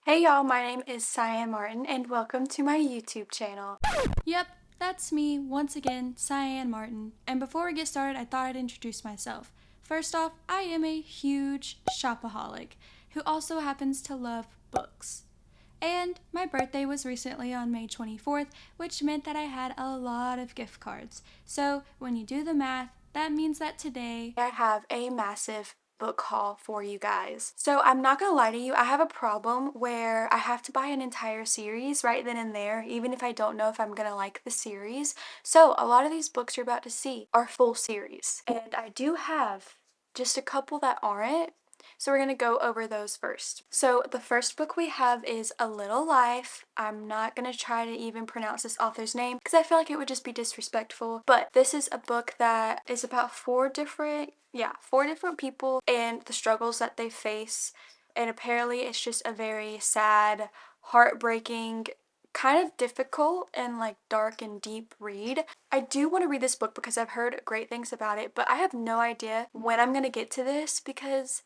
Hey y'all, my name is Cyan Martin and welcome to my YouTube channel. Yep, that's me, once again, Cyan Martin. And before we get started, I thought I'd introduce myself. First off, I am a huge shopaholic who also happens to love books. And my birthday was recently on May 24th, which meant that I had a lot of gift cards. So when you do the math, that means that today I have a massive book haul for you guys. So I'm not gonna lie to you, I have a problem where I have to buy an entire series right then and there, even if I don't know if I'm gonna like the series. So a lot of these books you're about to see are full series, and I do have just a couple that aren't. So we're going to go over those first. So the first book we have is A Little Life. I'm not going to try to even pronounce this author's name because I feel like it would just be disrespectful. But this is a book that is about four different people and the struggles that they face. And apparently it's just a very sad, heartbreaking, kind of difficult and like dark and deep read. I do want to read this book because I've heard great things about it, but I have no idea when I'm going to get to this because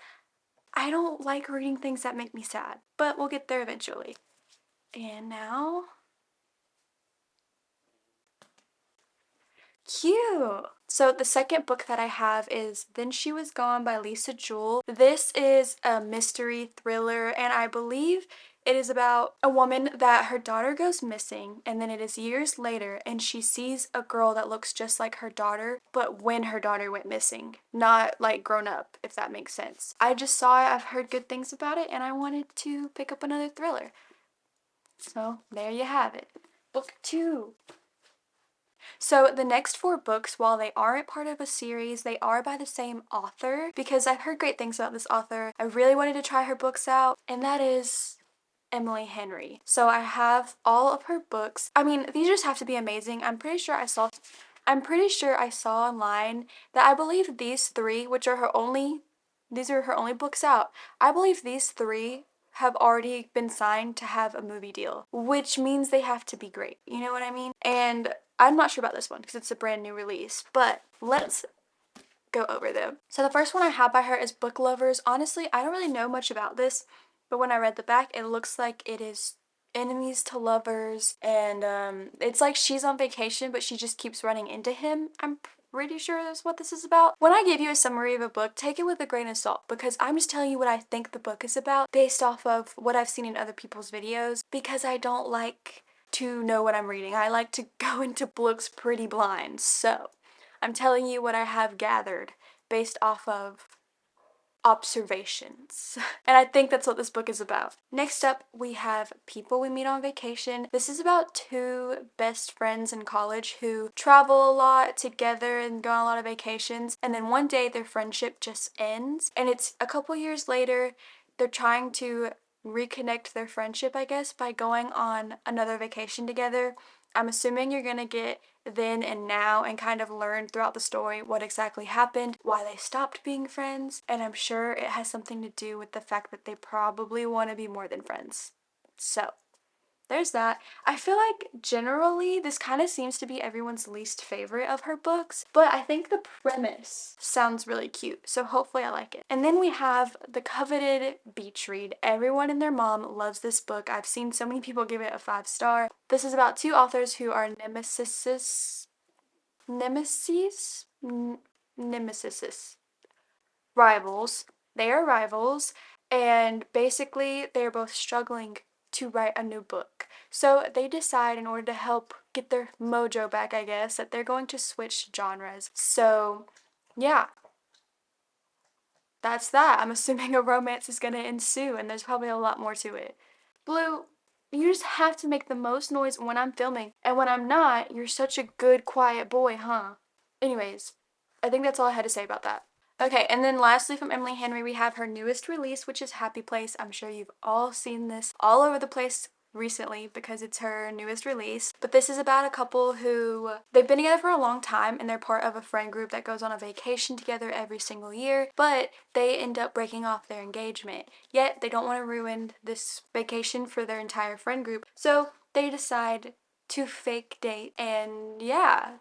I don't like reading things that make me sad, but we'll get there eventually. And now, cute! So the second book that I have is Then She Was Gone by Lisa Jewell. This is a mystery thriller, and I believe it is about a woman that her daughter goes missing, and then it is years later, and she sees a girl that looks just like her daughter, but when her daughter went missing, not like grown up, if that makes sense. I just saw it, I've heard good things about it, and I wanted to pick up another thriller. So there you have it. Book 2. So the next four books, while they aren't part of a series, they are by the same author because I've heard great things about this author. I really wanted to try her books out, and that is Emily Henry. So I have all of her books. I mean, these just have to be amazing. I'm pretty sure I saw online that I believe these three, these are her only books out. I believe these three have already been signed to have a movie deal, which means they have to be great. You know what I mean? And I'm not sure about this one because it's a brand new release, but let's go over them. So the first one I have by her is Book Lovers. Honestly, I don't really know much about this, but when I read the back, it looks like it is enemies to lovers, and it's like she's on vacation, but she just keeps running into him. I'm pretty sure that's what this is about. When I give you a summary of a book, take it with a grain of salt because I'm just telling you what I think the book is about based off of what I've seen in other people's videos because I don't like to know what I'm reading. I like to go into books pretty blind, so I'm telling you what I have gathered based off of observations. And I think that's what this book is about. Next up, we have People We Meet on Vacation. This is about two best friends in college who travel a lot together and go on a lot of vacations, and then one day their friendship just ends, and it's a couple years later. They're trying to reconnect their friendship, I guess, by going on another vacation together. I'm assuming you're gonna get then and now and kind of learn throughout the story what exactly happened, why they stopped being friends, and I'm sure it has something to do with the fact that they probably want to be more than friends. So, there's that. I feel like generally this kind of seems to be everyone's least favorite of her books, but I think the premise sounds really cute, so hopefully I like it. And then we have the coveted beach read. Everyone and their mom loves this book. I've seen so many people give it a 5-star. This is about two authors who are rivals. They are rivals, and basically they're both struggling to write a new book. So they decide, in order to help get their mojo back, I guess, that they're going to switch genres. So yeah, that's that. I'm assuming a romance is going to ensue, and there's probably a lot more to it. Blue, you just have to make the most noise when I'm filming, and when I'm not, you're such a good, quiet boy, huh? Anyways, I think that's all I had to say about that. Okay, and then lastly from Emily Henry, we have her newest release, which is Happy Place. I'm sure you've all seen this all over the place recently because it's her newest release. But this is about a couple who, they've been together for a long time and they're part of a friend group that goes on a vacation together every single year, but they end up breaking off their engagement. Yet they don't want to ruin this vacation for their entire friend group, so they decide to fake date. And yeah,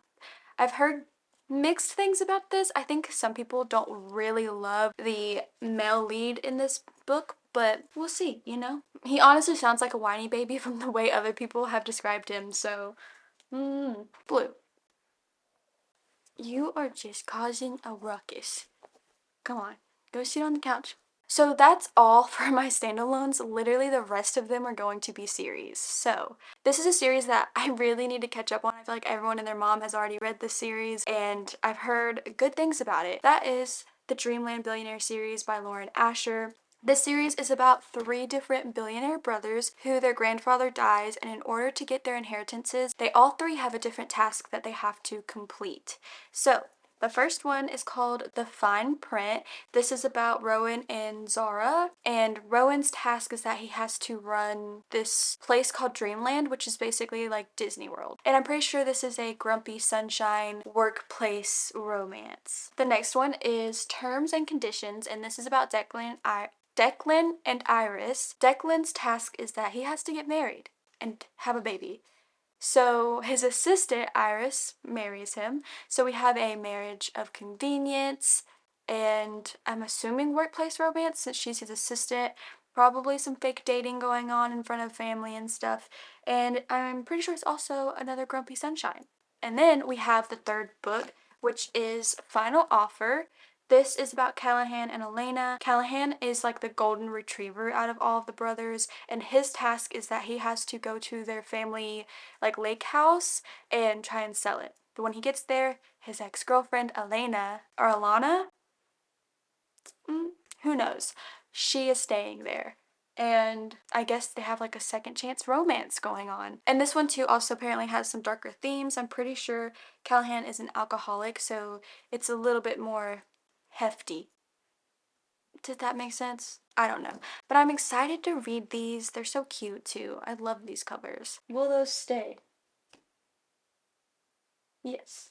I've heard mixed things about this. I think some people don't really love the male lead in this book, but we'll see, you know? He honestly sounds like a whiny baby from the way other people have described him, so, Blue. You are just causing a ruckus. Come on, go sit on the couch. So that's all for my standalones. Literally the rest of them are going to be series. So this is a series that I really need to catch up on. I feel like everyone and their mom has already read this series and I've heard good things about it. That is the Dreamland Billionaire series by Lauren Asher. This series is about 3 different billionaire brothers who their grandfather dies, and in order to get their inheritances, they all 3 have a different task that they have to complete. So the first one is called The Fine Print. This is about Rowan and Zara, and Rowan's task is that he has to run this place called Dreamland, which is basically like Disney World. And I'm pretty sure this is a grumpy sunshine workplace romance. The next one is Terms and Conditions, and this is about Declan and Iris. Declan's task is that he has to get married and have a baby. So his assistant, Iris, marries him. So we have a marriage of convenience and I'm assuming workplace romance since she's his assistant. Probably some fake dating going on in front of family and stuff. And I'm pretty sure it's also another Grumpy Sunshine. And then we have the third book, which is Final Offer. This is about Callahan and Elena. Callahan is like the golden retriever out of all of the brothers, and his task is that he has to go to their family like lake house and try and sell it. But when he gets there, his ex-girlfriend Elena or Alana, who knows, she is staying there. And I guess they have like a second chance romance going on. And this one too also apparently has some darker themes. I'm pretty sure Callahan is an alcoholic, so it's a little bit more hefty. Did that make sense? I don't know. But I'm excited to read these. They're so cute too. I love these covers. Will those stay? Yes.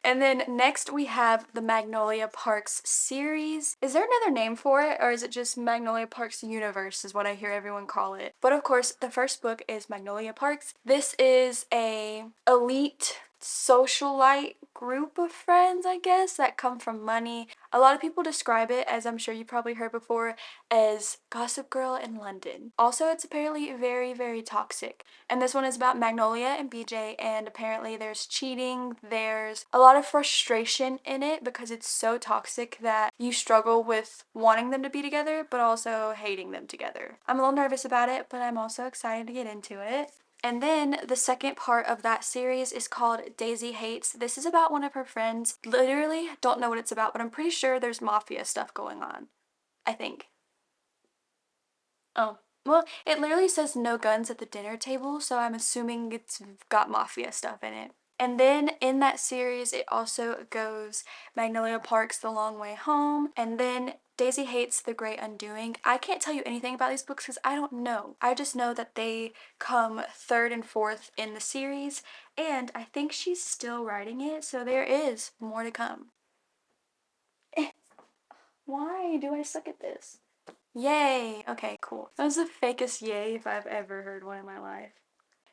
And then next we have the Magnolia Parks series. Is there another name for it, or is it just Magnolia Parks Universe is what I hear everyone call it? But of course, the first book is Magnolia Parks. This is a elite socialite group of friends, I guess, that come from money. A lot of people describe it, as I'm sure you probably heard before, as Gossip Girl in London. Also, it's apparently very, very toxic. And this one is about Magnolia and BJ, and apparently there's cheating, there's a lot of frustration in it because it's so toxic that you struggle with wanting them to be together, but also hating them together. I'm a little nervous about it, but I'm also excited to get into it. And then the second part of that series is called Daisy Hates. This is about one of her friends. Literally don't know what it's about, but I'm pretty sure there's mafia stuff going on. I think. Oh. Well, it literally says no guns at the dinner table, so I'm assuming it's got mafia stuff in it. And then in that series, it also goes Magnolia Parks The Long Way Home, and then Daisy Hates The Great Undoing. I can't tell you anything about these books because I don't know. I just know that they come third and fourth in the series, and I think she's still writing it, so there is more to come. Why do I suck at this? Yay! Okay, cool. That was the fakest yay if I've ever heard one in my life.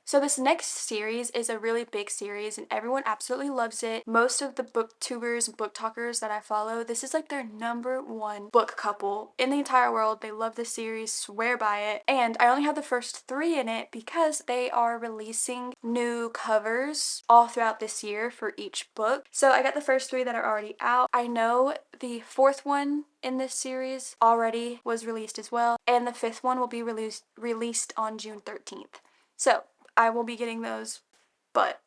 So this next series is a really big series and everyone absolutely loves it. Most of the booktubers and booktalkers that I follow, this is like their #1 book couple in the entire world. They love this series, swear by it. And I only have the first 3 in it because they are releasing new covers all throughout this year for each book. So I got the first 3 that are already out. I know the 4th one in this series already was released as well, and the 5th one will be released on June 13th. So I will be getting those, but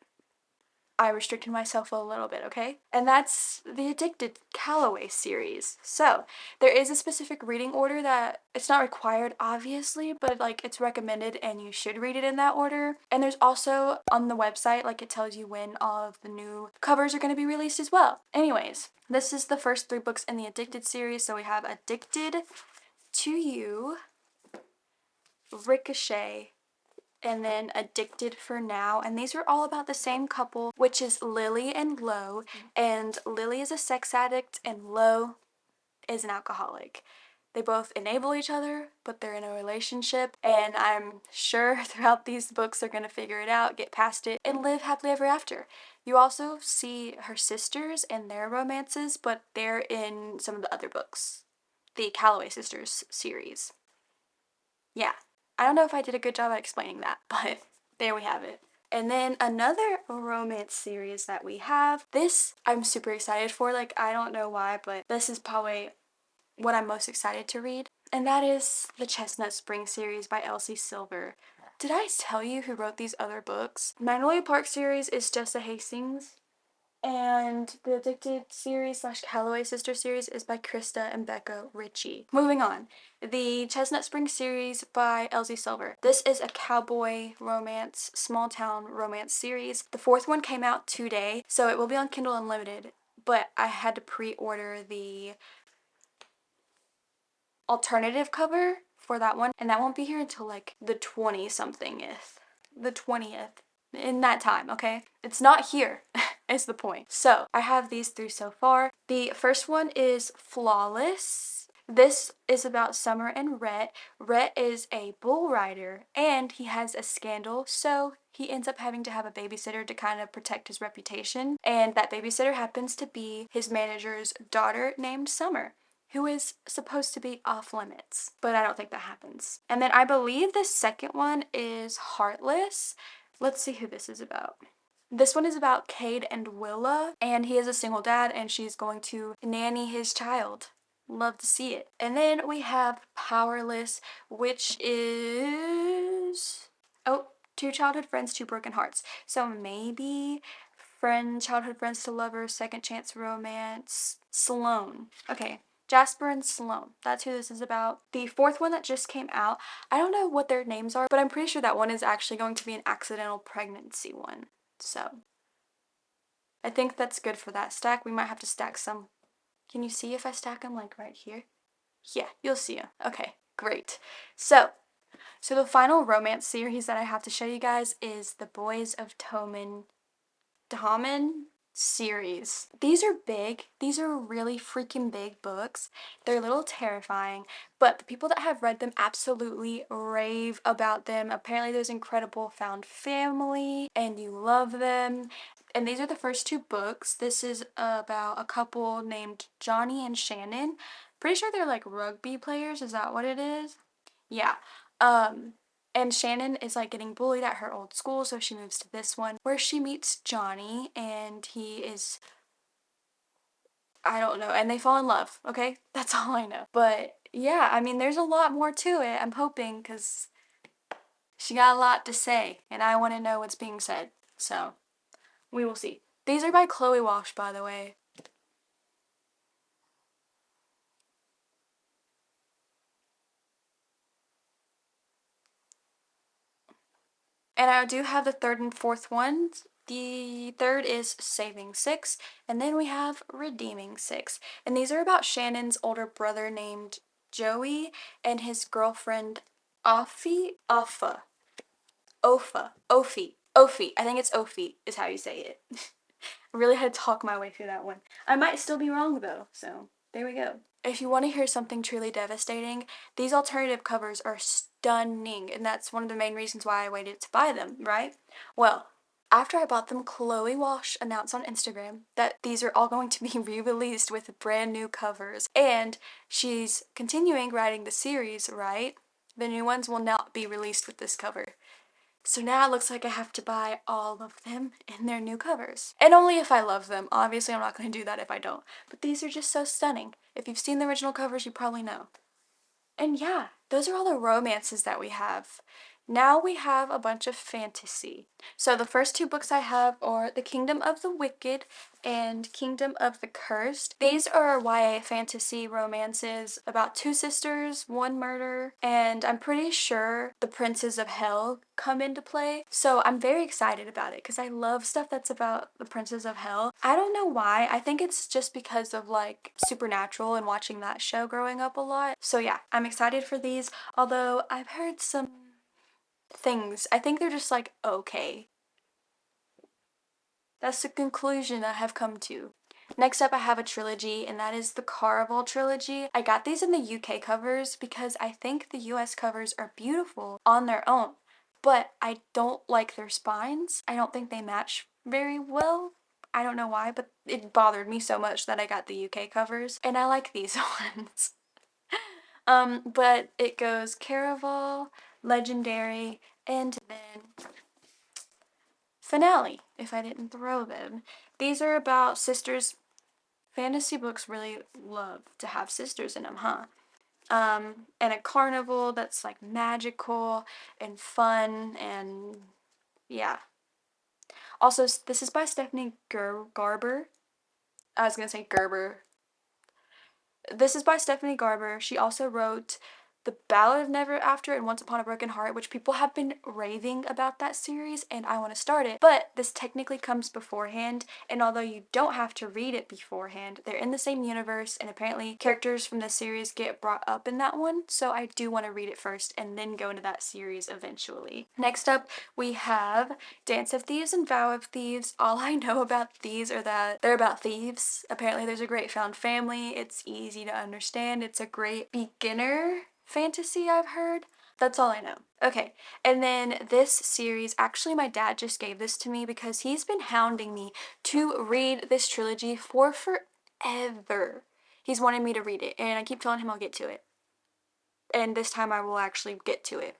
I restricted myself a little bit, okay? And that's the Addicted Calloway series. So there is a specific reading order that it's not required, obviously, but like it's recommended and you should read it in that order. And there's also on the website, like it tells you when all of the new covers are going to be released as well. Anyways, this is the first 3 books in the Addicted series. So we have Addicted to You, Ricochet, and then Addicted for Now, and these are all about the same couple, which is Lily and Lo, and Lily is a sex addict and Lo is an alcoholic. They both enable each other, but they're in a relationship, and I'm sure throughout these books they're gonna figure it out, get past it, and live happily ever after. You also see her sisters and their romances, but they're in some of the other books, the Calloway Sisters series. Yeah, I don't know if I did a good job at explaining that, but there we have it. And then another romance series that we have, this I'm super excited for. Like, I don't know why, but this is probably what I'm most excited to read. And that is the Chestnut Springs series by Elsie Silver. Did I tell you who wrote these other books? Magnolia Parks series is Jessa Hastings. And the Addicted series / Calloway Sister series is by Krista and Becca Ritchie. Moving on. The Chestnut Springs series by Elsie Silver. This is a cowboy romance, small town romance series. The fourth one came out today, so it will be on Kindle Unlimited, but I had to pre-order the alternative cover for that one, and that won't be here until like the 20-somethingth. The 20th. In that time, okay? It's not here, is the point. So, I have these three so far. The first one is Flawless. This is about Summer and Rhett. Rhett is a bull rider, and he has a scandal, so he ends up having to have a babysitter to kind of protect his reputation, and that babysitter happens to be his manager's daughter named Summer, who is supposed to be off limits, but I don't think that happens. And then I believe the second one is Heartless. Let's see who this is about. This one is about Cade and Willa, and he is a single dad, and she's going to nanny his child. Love to see it. And then we have Powerless, which is... oh, two childhood friends, two broken hearts. So maybe childhood friends to lovers, second chance romance, Sloane. Okay. Jasper and Sloane. That's who this is about. The fourth one that just came out, I don't know what their names are, but I'm pretty sure that one is actually going to be an accidental pregnancy one. So, I think that's good for that stack. We might have to stack some. Can you see if I stack them like right here? Yeah, you'll see them. Okay, great. So the final romance series that I have to show you guys is The Boys of Tommen series. These are big. These are really freaking big books. They're a little terrifying, but the people that have read them absolutely rave about them. Apparently there's incredible found family and you love them. And these are the first two books. This is about a couple named Johnny and Shannon. Pretty sure they're like rugby players. Is that what it is? Yeah. And Shannon is like getting bullied at her old school, so she moves to this one where she meets Johnny, and he is, I don't know, and they fall in love, okay? That's all I know. But yeah, I mean, there's a lot more to it, I'm hoping, because she got a lot to say, and I want to know what's being said. So, we will see. These are by Chloe Walsh, by the way. And I do have the third and fourth ones. The third is Saving Six, and then we have Redeeming Six. And these are about Shannon's older brother named Joey and his girlfriend Ophi. Ophi. I think it's Ophi is how you say it. I really had to talk my way through that one. I might still be wrong though, so there we go. If you want to hear something truly devastating, these alternative covers are stunning, and that's one of the main reasons why I waited to buy them, right? Well, after I bought them, Chloe Walsh announced on Instagram that these are all going to be re-released with brand new covers, and she's continuing writing the series, right? The new ones will not be released with this cover. So now it looks like I have to buy all of them in their new covers. And only if I love them. Obviously, I'm not going to do that if I don't. But these are just so stunning. If you've seen the original covers, you probably know. And yeah, those are all the romances that we have. Now we have a bunch of fantasy. So the first two books I have are The Kingdom of the Wicked and Kingdom of the Cursed. These are YA fantasy romances about two sisters, one murder, and I'm pretty sure the princes of hell come into play. So I'm very excited about it because I love stuff that's about the princes of hell. I don't know why. I think it's just because of like Supernatural and watching that show growing up a lot. So yeah, I'm excited for these, although I've heard some things. I think they're just like okay. That's the conclusion I have come to. Next up I have a trilogy, and that is the Caraval trilogy. I got these in the UK covers because I think the US covers are beautiful on their own, but I don't like their spines. I don't think they match very well. I don't know why, but it bothered me so much that I got the UK covers, and I like these ones. But it goes Caraval, Legendary, and then Finale, if I didn't throw them. These are about sisters. Fantasy books really love to have sisters in them, huh? And a carnival that's like magical and fun and yeah. Also, this is by Stephanie Garber. I was gonna say Gerber. This is by Stephanie Garber. She also wrote The Ballad of Never After and Once Upon a Broken Heart, which people have been raving about that series, and I want to start it. But this technically comes beforehand, and although you don't have to read it beforehand, they're in the same universe, and apparently characters from the series get brought up in that one, so I do want to read it first and then go into that series eventually. Next up, we have Dance of Thieves and Vow of Thieves. All I know about these are that they're about thieves. Apparently there's a great found family. It's easy to understand. It's a great beginner fantasy, I've heard. That's all I know. Okay, and then this series, actually my dad just gave this to me because he's been hounding me to read this trilogy for forever. He's wanted me to read it, and I keep telling him I'll get to it. And this time I will actually get to it.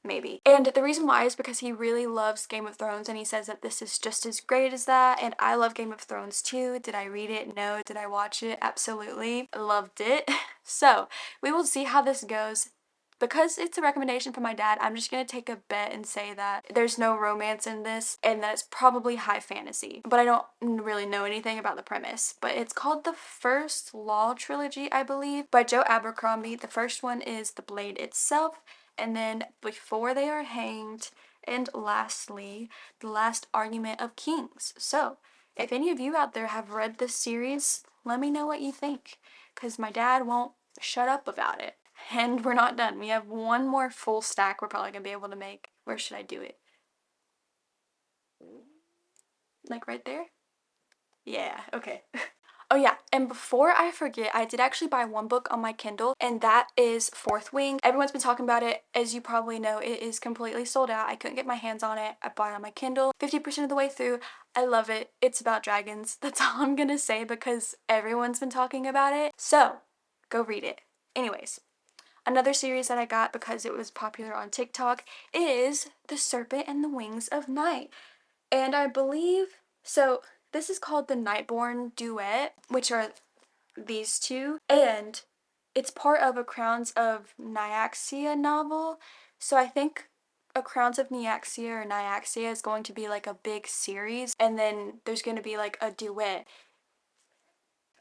Maybe. And the reason why is because he really loves Game of Thrones and he says that this is just as great as that, and I love Game of Thrones too. Did I read it? No. Did I watch it? Absolutely. Loved it. So we will see how this goes. Because it's a recommendation from my dad, I'm just going to take a bet and say that there's no romance in this and that it's probably high fantasy. But I don't really know anything about the premise. But it's called the First Law Trilogy, I believe, by Joe Abercrombie. The first one is The Blade Itself, and then Before They Are Hanged, and lastly, The Last Argument of Kings. So, if any of you out there have read this series, let me know what you think, because my dad won't shut up about it. And we're not done. We have one more full stack we're probably going to be able to make. Where should I do it? Like right there? Yeah, okay. Oh yeah, and before I forget, I did actually buy one book on my Kindle, and that is Fourth Wing. Everyone's been talking about it. As you probably know, it is completely sold out. I couldn't get my hands on it. I bought it on my Kindle 50% of the way through. I love it. It's about dragons. That's all I'm gonna say because everyone's been talking about it. So, go read it. Anyways, another series that I got because it was popular on TikTok is The Serpent and the Wings of Night. And I believe, so this is called the Nightborn Duet, which are these two, and it's part of a Crowns of Nyaxia novel. So I think a Crowns of Nyaxia or Nyaxia is going to be like a big series, and then there's going to be like a duet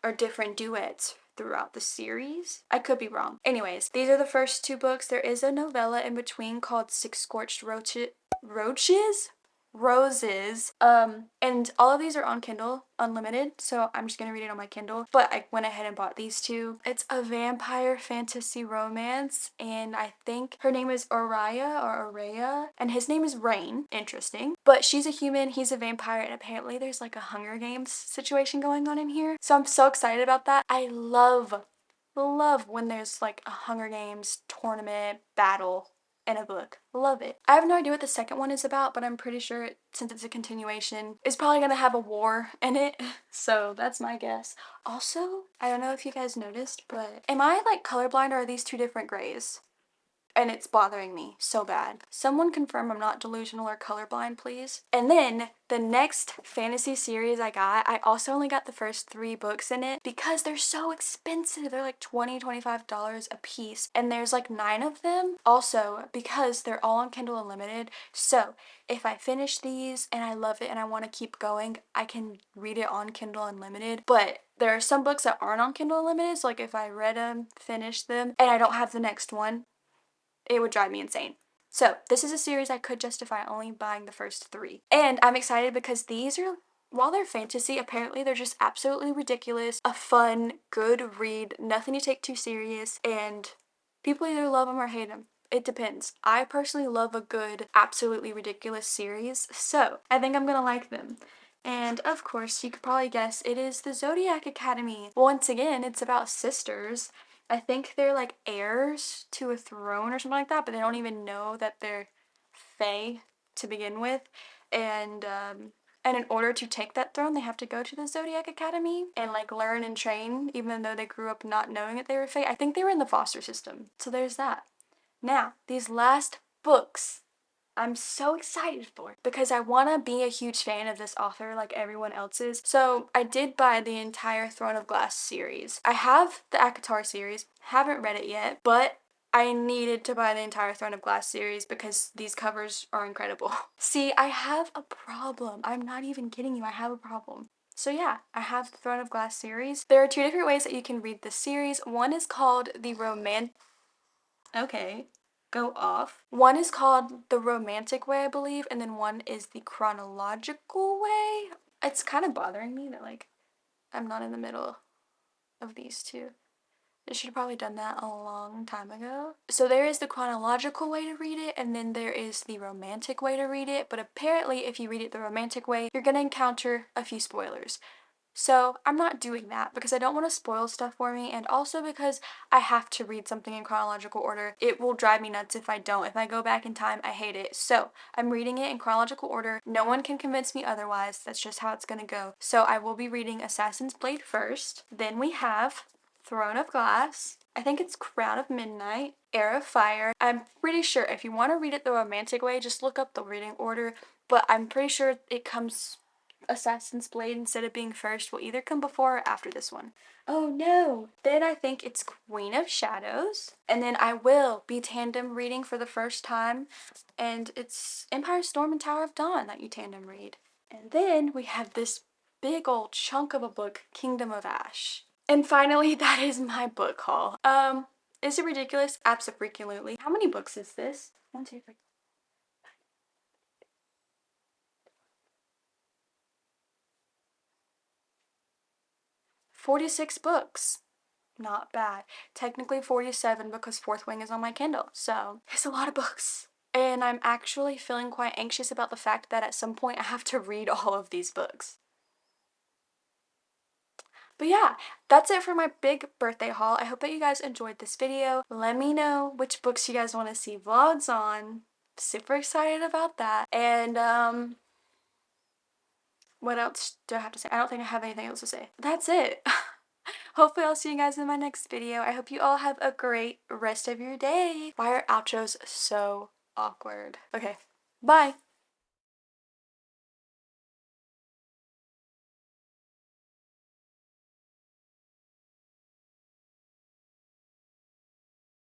or different duets throughout the series. I could be wrong. Anyways, these are the first two books. There is a novella in between called Six Scorched Roaches? Roses. And all of these are on Kindle Unlimited, so I'm just gonna read it on my Kindle. But I went ahead and bought these two. It's a vampire fantasy romance, and I think her name is Araya, and his name is Rain. Interesting. But she's a human, he's a vampire, and apparently there's like a Hunger Games situation going on in here. So I'm so excited about that. I love when there's like a Hunger Games tournament battle in a book. Love it. I have no idea what the second one is about, but I'm pretty sure since it's a continuation, it's probably gonna have a war in it. So that's my guess. Also, I don't know if you guys noticed, but am I like colorblind or are these two different grays? And it's bothering me so bad. Someone confirm I'm not delusional or colorblind, please. And then the next fantasy series I got, I also only got the first 3 books in it because they're so expensive. They're like $20, $25 a piece, and there's like 9 of them. Also, because they're all on Kindle Unlimited, so if I finish these and I love it and I want to keep going, I can read it on Kindle Unlimited. But there are some books that aren't on Kindle Unlimited, so like if I read them, finished them, and I don't have the next one, it would drive me insane. So this is a series I could justify only buying the first 3. And I'm excited because these are, while they're fantasy, apparently they're just absolutely ridiculous, a fun, good read, nothing to take too serious, and people either love them or hate them. It depends. I personally love a good, absolutely ridiculous series, so I think I'm gonna like them. And of course, you could probably guess it is the Zodiac Academy. Once again, it's about sisters. I think they're like heirs to a throne or something like that, but they don't even know that they're fae to begin with. And And in order to take that throne, they have to go to the Zodiac Academy and like learn and train, even though they grew up not knowing that they were Fae. I think they were in the foster system. So there's that. Now, these last books I'm so excited for because I want to be a huge fan of this author like everyone else is. So I did buy the entire Throne of Glass series. I have the ACOTAR series, haven't read it yet, but I needed to buy the entire Throne of Glass series because these covers are incredible. See, I have a problem. I'm not even kidding you. I have a problem. So yeah, I have the Throne of Glass series. There are two different ways that you can read this series. One is called the Okay, go off. One is called the romantic way, I believe, and then one is the chronological way. It's kind of bothering me that like I'm not in the middle of these two. I should have probably done that a long time ago. So there is the chronological way to read it, and then there is the romantic way to read it, but apparently if you read it the romantic way, you're gonna encounter a few spoilers. So I'm not doing that because I don't want to spoil stuff for me, and also because I have to read something in chronological order. It will drive me nuts if I don't. If I go back in time, I hate it. So I'm reading it in chronological order. No one can convince me otherwise. That's just how it's gonna go. So I will be reading Assassin's Blade first. Then we have Throne of Glass. I think it's Crown of Midnight, Heir of Fire. I'm pretty sure if you want to read it the romantic way, just look up the reading order, but I'm pretty sure it comes Assassin's Blade, instead of being first, will either come before or after this one. Oh no! Then I think it's Queen of Shadows. And then I will be tandem reading for the first time. And it's Empire Storm and Tower of Dawn that you tandem read. And then we have this big old chunk of a book, Kingdom of Ash. And finally, that is my book haul. Is it ridiculous? Absolutely. How many books is this? 1, 2, 3. 46 books. Not bad. Technically 47 because Fourth Wing is on my Kindle, so it's a lot of books. And I'm actually feeling quite anxious about the fact that at some point I have to read all of these books. But yeah, that's it for my big birthday haul. I hope that you guys enjoyed this video. Let me know which books you guys want to see vlogs on. Super excited about that. And what else do I have to say? I don't think I have anything else to say. That's it. Hopefully I'll see you guys in my next video. I hope you all have a great rest of your day. Why are outros so awkward? Okay, bye.